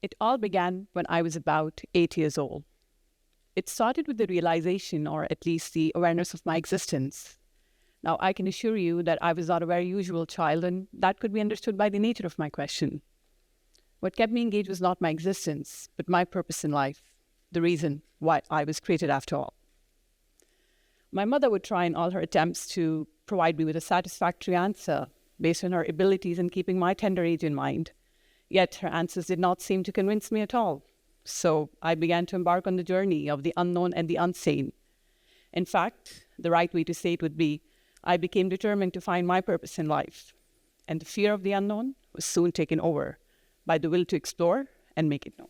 It all began when I was about 8 years old. It started with the realization, or at least the awareness of my existence. Now, I can assure you that I was not a very usual child, and that could be understood by the nature of my question. What kept me engaged was not my existence, but my purpose in life, the reason why I was created after all. My mother would try in all her attempts to provide me with a satisfactory answer based on her abilities and keeping my tender age in mind. Yet her answers did not seem to convince me at all. So I began to embark on the journey of the unknown and the unseen. In fact, the right way to say it would be, I became determined to find my purpose in life. And the fear of the unknown was soon taken over by the will to explore and make it known.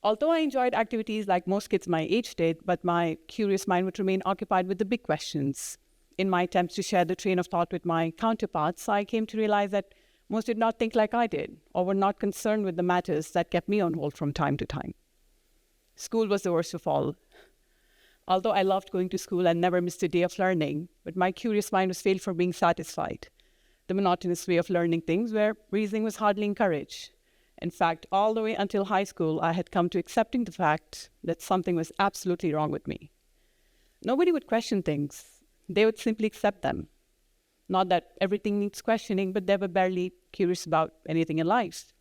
Although I enjoyed activities like most kids my age did, but my curious mind would remain occupied with the big questions. In my attempts to share the train of thought with my counterparts, I came to realize that most did not think like I did, or were not concerned with the matters that kept me on hold from time to time. School was the worst of all. Although I loved going to school and never missed a day of learning, but my curious mind was failed for being satisfied. The monotonous way of learning things where reasoning was hardly encouraged. In fact, all the way until high school, I had come to accepting the fact that something was absolutely wrong with me. Nobody would question things. They would simply accept them. Not that everything needs questioning, but they were barely curious about anything in life.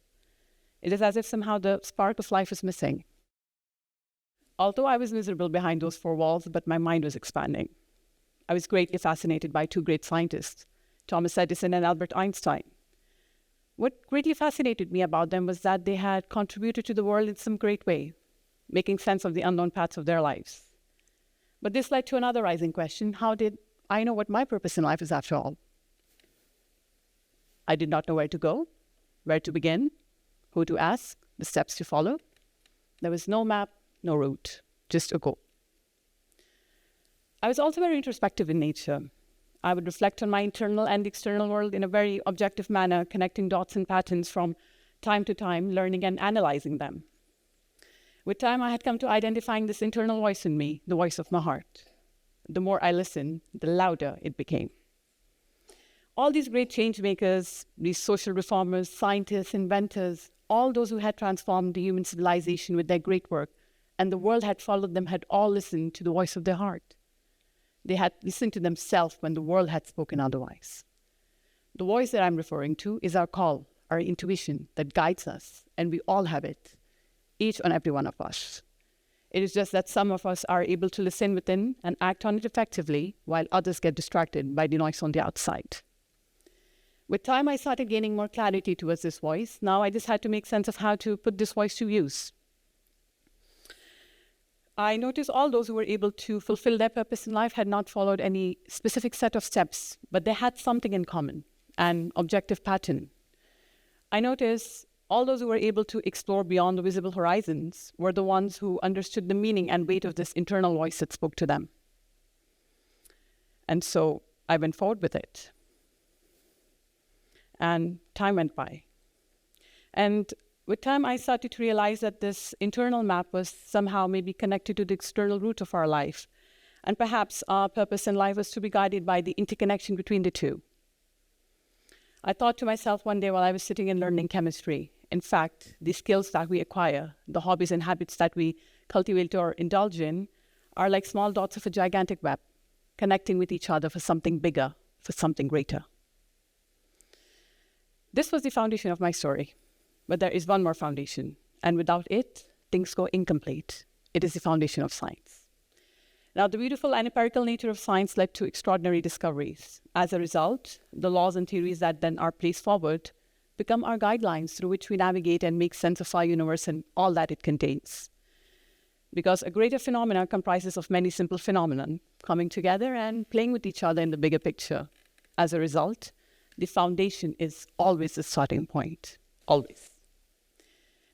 It is as if somehow the spark of life was missing. Although I was miserable behind those four walls, but my mind was expanding. I was greatly fascinated by two great scientists, Thomas Edison and Albert Einstein. What greatly fascinated me about them was that they had contributed to the world in some great way, making sense of the unknown paths of their lives. But this led to another rising question: how did I know what my purpose in life is after all? I did not know where to go, where to begin, who to ask, the steps to follow. There was no map, no route, just a goal. I was also very introspective in nature. I would reflect on my internal and external world in a very objective manner, connecting dots and patterns from time to time, learning and analyzing them. With time, I had come to identifying this internal voice in me, the voice of my heart. The more I listened, the louder it became. All these great change makers, these social reformers, scientists, inventors, all those who had transformed the human civilization with their great work, and the world had followed them, had all listened to the voice of their heart. They had listened to themselves when the world had spoken otherwise. The voice that I'm referring to is our call, our intuition that guides us, and we all have it, each and every one of us. It is just that some of us are able to listen within and act on it effectively, while others get distracted by the noise on the outside. With time, I started gaining more clarity towards this voice. Now I just had to make sense of how to put this voice to use. I noticed all those who were able to fulfill their purpose in life had not followed any specific set of steps, but they had something in common, an objective pattern. I noticed all those who were able to explore beyond the visible horizons were the ones who understood the meaning and weight of this internal voice that spoke to them. And so I went forward with it. And time went by. And with time, I started to realize that this internal map was somehow maybe connected to the external route of our life. And perhaps our purpose in life was to be guided by the interconnection between the two. I thought to myself one day while I was sitting and learning chemistry, in fact, the skills that we acquire, the hobbies and habits that we cultivate or indulge in, are like small dots of a gigantic web, connecting with each other for something bigger, for something greater. This was the foundation of my story. But there is one more foundation, and without it, things go incomplete. It is the foundation of science. Now, the beautiful and empirical nature of science led to extraordinary discoveries. As a result, the laws and theories that then are placed forward become our guidelines through which we navigate and make sense of our universe and all that it contains. Because a greater phenomena comprises of many simple phenomena coming together and playing with each other in the bigger picture. As a result, the foundation is always the starting point, always.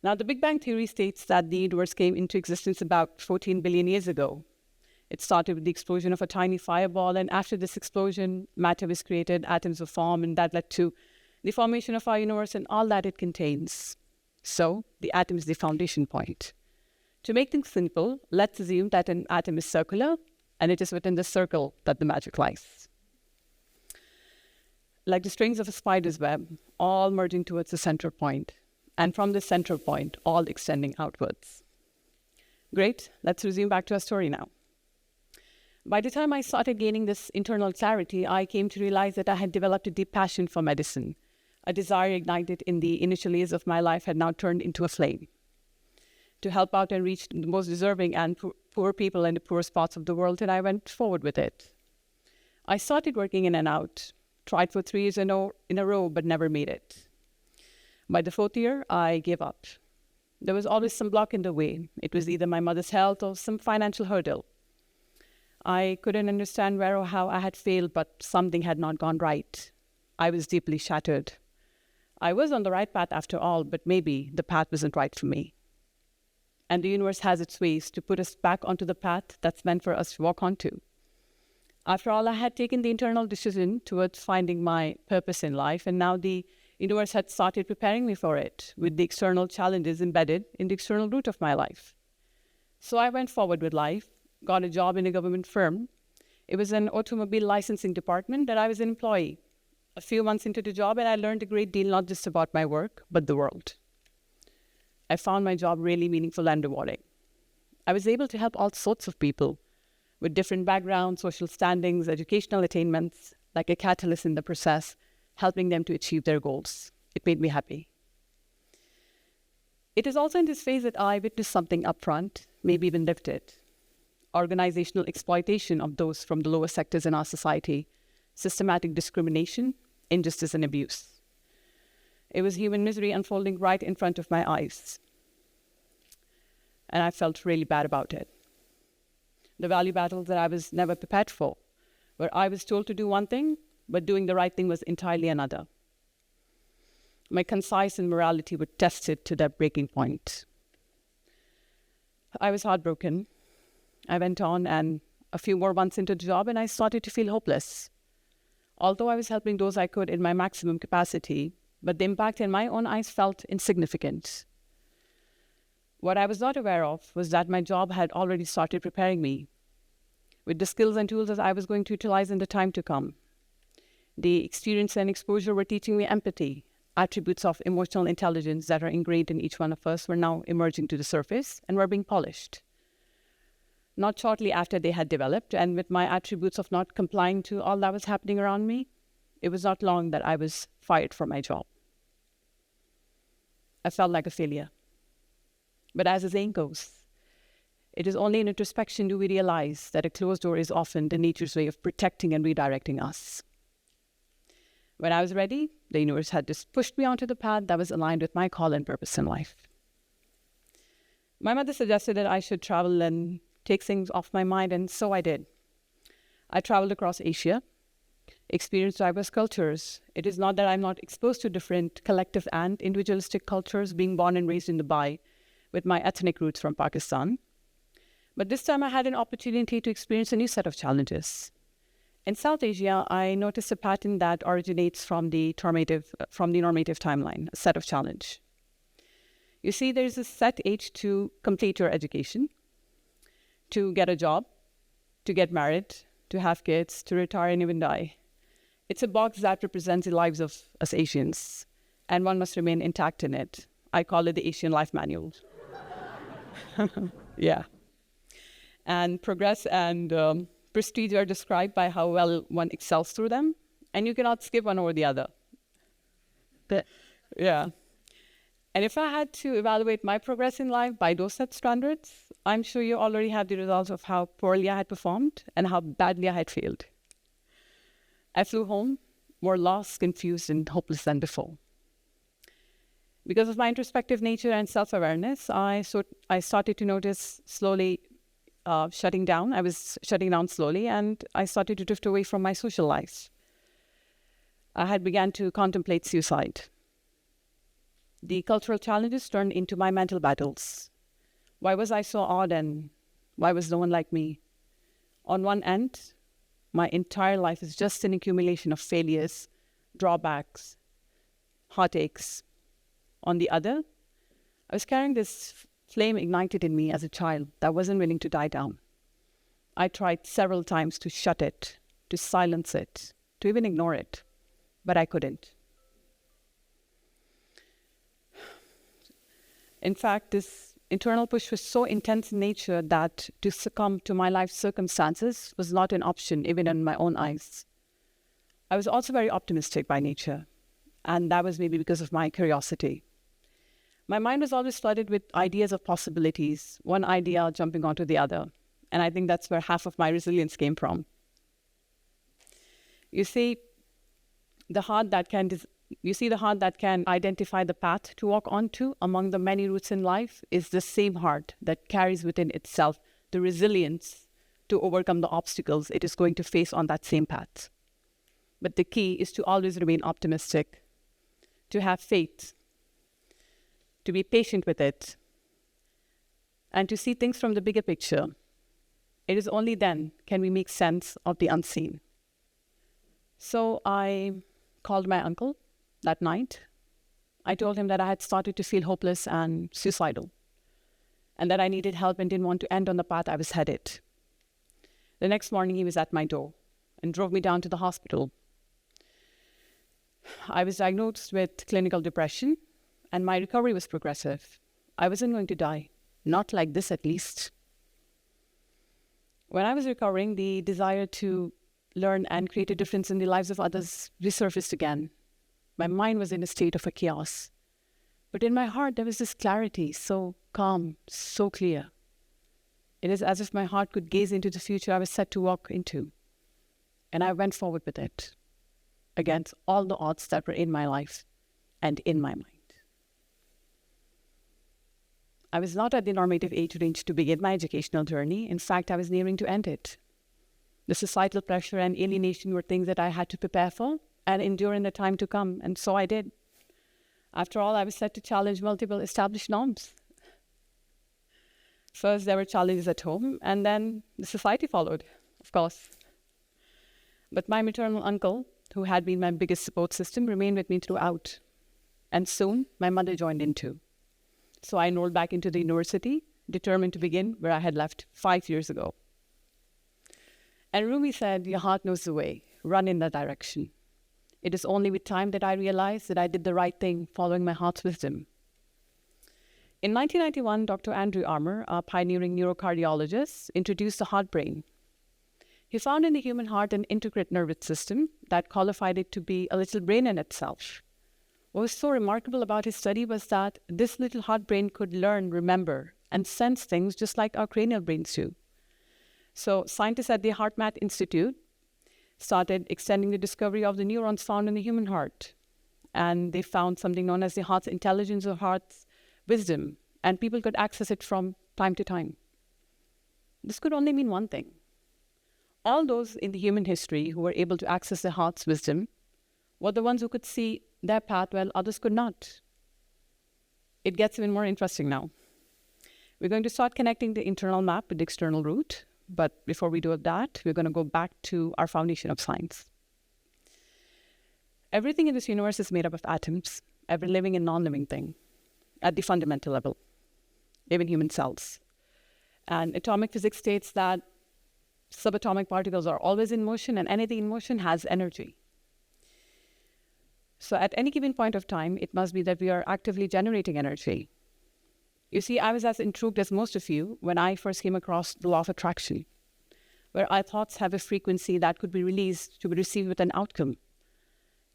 Now, the Big Bang Theory states that the universe came into existence about 14 billion years ago. It started with the explosion of a tiny fireball, and after this explosion, matter was created, atoms were formed, and that led to the formation of our universe and all that it contains. So, the atom is the foundation point. To make things simple, let's assume that an atom is circular, and it is within the circle that the magic lies. Like the strings of a spider's web, all merging towards the center point. and from this central point, all extending outwards. Great, let's resume back to our story now. By the time I started gaining this internal clarity, I came to realize that I had developed a deep passion for medicine. A desire ignited in the initial years of my life had now turned into a flame. To help out and reach the most deserving and poor people in the poorest parts of the world, and I went forward with it. I started working in and out, tried for 3 years in a row, but never made it. By the 4th year, I gave up. There was always some block in the way. It was either my mother's health or some financial hurdle. I couldn't understand where or how I had failed, but something had not gone right. I was deeply shattered. I was on the right path after all, but maybe the path wasn't right for me. And the universe has its ways to put us back onto the path that's meant for us to walk onto. After all, I had taken the internal decision towards finding my purpose in life, and now the universe had started preparing me for it, with the external challenges embedded in the external route of my life. So I went forward with life, got a job in a government firm. It was an automobile licensing department that I was an employee. A few months into the job, and I learned a great deal, not just about my work, but the world. I found my job really meaningful and rewarding. I was able to help all sorts of people with different backgrounds, social standings, educational attainments, like a catalyst in the process, helping them to achieve their goals. It made me happy. It is also in this phase that I witnessed something upfront, maybe even lived it. Organizational exploitation of those from the lower sectors in our society, systematic discrimination, injustice, and abuse. It was human misery unfolding right in front of my eyes. And I felt really bad about it. The value battles that I was never prepared for, where I was told to do one thing, but doing the right thing was entirely another. My conscience and morality were tested to their breaking point. I was heartbroken. I went on, and a few more months into the job, and I started to feel hopeless. Although I was helping those I could in my maximum capacity, but the impact in my own eyes felt insignificant. What I was not aware of was that my job had already started preparing me with the skills and tools that I was going to utilize in the time to come. The experience and exposure were teaching me empathy. Attributes of emotional intelligence that are ingrained in each one of us were now emerging to the surface and were being polished. Not shortly after they had developed, and with my attributes of not complying to all that was happening around me, it was not long that I was fired from my job. I felt like a failure. But as the saying goes, it is only in introspection do we realize that a closed door is often the nature's way of protecting and redirecting us. When I was ready, the universe had just pushed me onto the path that was aligned with my call and purpose in life. My mother suggested that I should travel and take things off my mind, and so I did. I traveled across Asia, experienced diverse cultures. It is not that I'm not exposed to different collective and individualistic cultures, being born and raised in Dubai with my ethnic roots from Pakistan. But this time I had an opportunity to experience a new set of challenges. In South Asia, I noticed a pattern that originates from the normative timeline, a set of challenge. You see, there's a set age to complete your education, to get a job, to get married, to have kids, to retire and even die. It's a box that represents the lives of us Asians, and one must remain intact in it. I call it the Asian Life Manual. Yeah. And progress and prestige are described by how well one excels through them, and you cannot skip one over the other. Yeah. And if I had to evaluate my progress in life by those set standards, I'm sure you already have the results of how poorly I had performed and how badly I had failed. I flew home more lost, confused, and hopeless than before. Because of my introspective nature and self-awareness, I started to notice slowly shutting down. I was shutting down slowly, and I started to drift away from my social life. I had begun to contemplate suicide. The cultural challenges turned into my mental battles. Why was I so odd, and why was no one like me? On one end, my entire life is just an accumulation of failures, drawbacks, heartaches. On the other, I was carrying this flame ignited in me as a child that wasn't willing to die down. I tried several times to shut it, to silence it, to even ignore it, but I couldn't. In fact, this internal push was so intense in nature that to succumb to my life circumstances was not an option, even in my own eyes. I was also very optimistic by nature, and that was maybe because of my curiosity. My mind was always flooded with ideas of possibilities, one idea jumping onto the other, and I think that's where half of my resilience came from. You see, the heart that can identify the path to walk onto among the many routes in life is the same heart that carries within itself the resilience to overcome the obstacles it is going to face on that same path. But the key is to always remain optimistic, to have faith, to be patient with it, and to see things from the bigger picture. It is only then can we make sense of the unseen. So I called my uncle that night. I told him that I had started to feel hopeless and suicidal, and that I needed help and didn't want to end on the path I was headed. The next morning, he was at my door and drove me down to the hospital. I was diagnosed with clinical depression, and my recovery was progressive. I wasn't going to die, not like this at least. When I was recovering, the desire to learn and create a difference in the lives of others resurfaced again. My mind was in a state of a chaos. But in my heart, there was this clarity, so calm, so clear. It is as if my heart could gaze into the future I was set to walk into. And I went forward with it, against all the odds that were in my life and in my mind. I was not at the normative age range to begin my educational journey. In fact, I was nearing to end it. The societal pressure and alienation were things that I had to prepare for and endure in the time to come, and so I did. After all, I was set to challenge multiple established norms. First, there were challenges at home, and then the society followed, of course. But my maternal uncle, who had been my biggest support system, remained with me throughout. And soon, my mother joined in too. So I enrolled back into the university, determined to begin where I had left 5 years ago. And Rumi said, "Your heart knows the way. Run in that direction." It is only with time that I realized that I did the right thing, following my heart's wisdom. In 1991, Dr. Andrew Armour, a pioneering neurocardiologist, introduced the heart brain. He found in the human heart an intricate nervous system that qualified it to be a little brain in itself. What was so remarkable about his study was that this little heart brain could learn, remember, and sense things just like our cranial brains do. So scientists at the HeartMath Institute started extending the discovery of the neurons found in the human heart. And they found something known as the heart's intelligence or heart's wisdom, and people could access it from time to time. This could only mean one thing. All those in the human history who were able to access their heart's wisdom were the ones who could see their path while others could not. It gets even more interesting now. We're going to start connecting the internal map with the external route, but before we do that, we're going to go back to our foundation of science. Everything in this universe is made up of atoms, every living and non-living thing, at the fundamental level, even human cells. And atomic physics states that subatomic particles are always in motion, and anything in motion has energy. So at any given point of time, it must be that we are actively generating energy. You see, I was as intrigued as most of you when I first came across the law of attraction, where our thoughts have a frequency that could be released to be received with an outcome.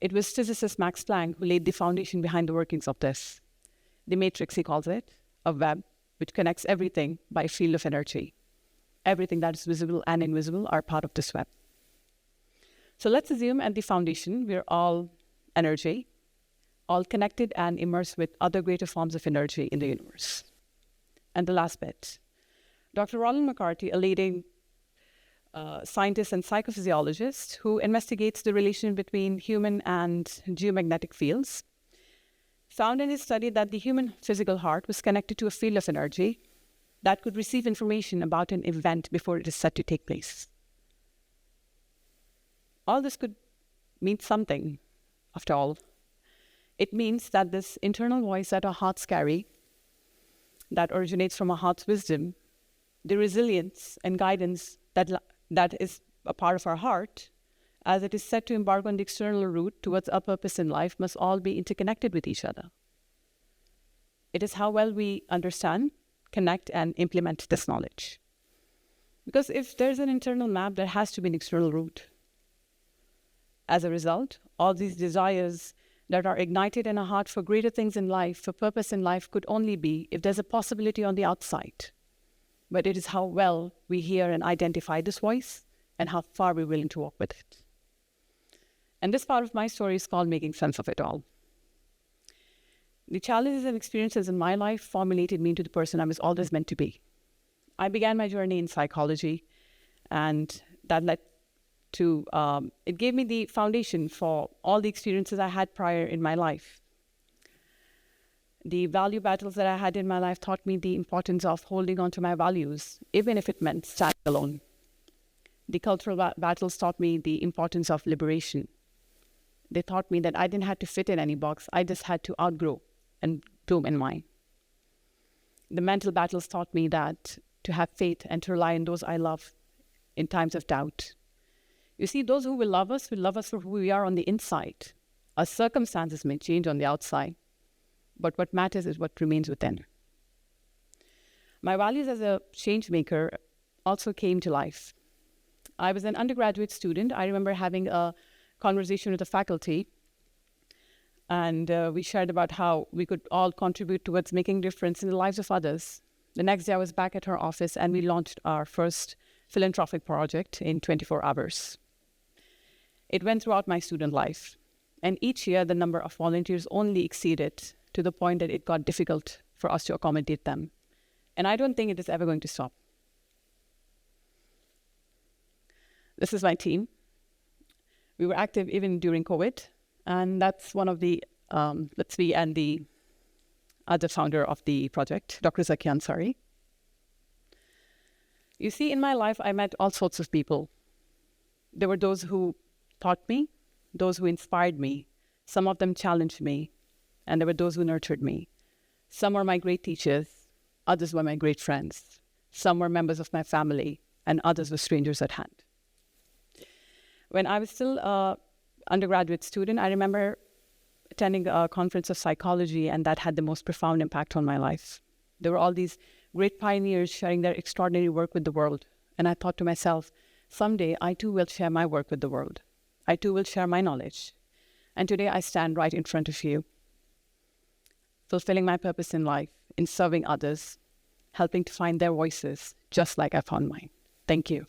It was physicist Max Planck who laid the foundation behind the workings of this. The matrix, he calls it, a web which connects everything by a field of energy. Everything that is visible and invisible are part of this web. So let's assume at the foundation, we're all energy, all connected and immersed with other greater forms of energy in the universe. And the last bit. Dr. Roland McCarthy, a leading scientist and psychophysiologist who investigates the relation between human and geomagnetic fields, found in his study that the human physical heart was connected to a field of energy that could receive information about an event before it is set to take place. All this could mean something, after all. It means that this internal voice that our hearts carry, that originates from our heart's wisdom, the resilience and guidance that is a part of our heart, as it is set to embark on the external route towards our purpose in life, must all be interconnected with each other. It is how well we understand, connect, and implement this knowledge. Because if there's an internal map, there has to be an external route. As a result, all these desires that are ignited in our heart for greater things in life, for purpose in life, could only be if there's a possibility on the outside. But it is how well we hear and identify this voice and how far we're willing to walk with it. And this part of my story is called Making Sense of It All. The challenges and experiences in my life formulated me into the person I was always meant to be. I began my journey in psychology, and that led to, it gave me the foundation for all the experiences I had prior in my life. The value battles that I had in my life taught me the importance of holding on to my values, even if it meant standing alone. The cultural battles taught me the importance of liberation. They taught me that I didn't have to fit in any box. I just had to outgrow and bloom in mine. The mental battles taught me that to have faith and to rely on those I love in times of doubt. You see, those who will love us for who we are on the inside. Our circumstances may change on the outside, but what matters is what remains within. My values as a change maker also came to life. I was an undergraduate student. I remember having a conversation with the faculty, and we shared about how we could all contribute towards making a difference in the lives of others. The next day I was back at her office and we launched our first philanthropic project in 24 hours. It went throughout my student life, and each year the number of volunteers only exceeded to the point that it got difficult for us to accommodate them. And I don't think it is ever going to stop. This is my team. We were active even during COVID, and that's one of the, that's me and the other founder of the project, Dr. Zaki Ansari. You see, in my life, I met all sorts of people. There were those who taught me, those who inspired me. Some of them challenged me, and there were those who nurtured me. Some were my great teachers, others were my great friends. Some were members of my family, and others were strangers at hand. When I was still an undergraduate student, I remember attending a conference of psychology, and that had the most profound impact on my life. There were all these great pioneers sharing their extraordinary work with the world. And I thought to myself, someday I too will share my work with the world. I too will share my knowledge. And today I stand right in front of you, fulfilling my purpose in life, in serving others, helping to find their voices, just like I found mine. Thank you.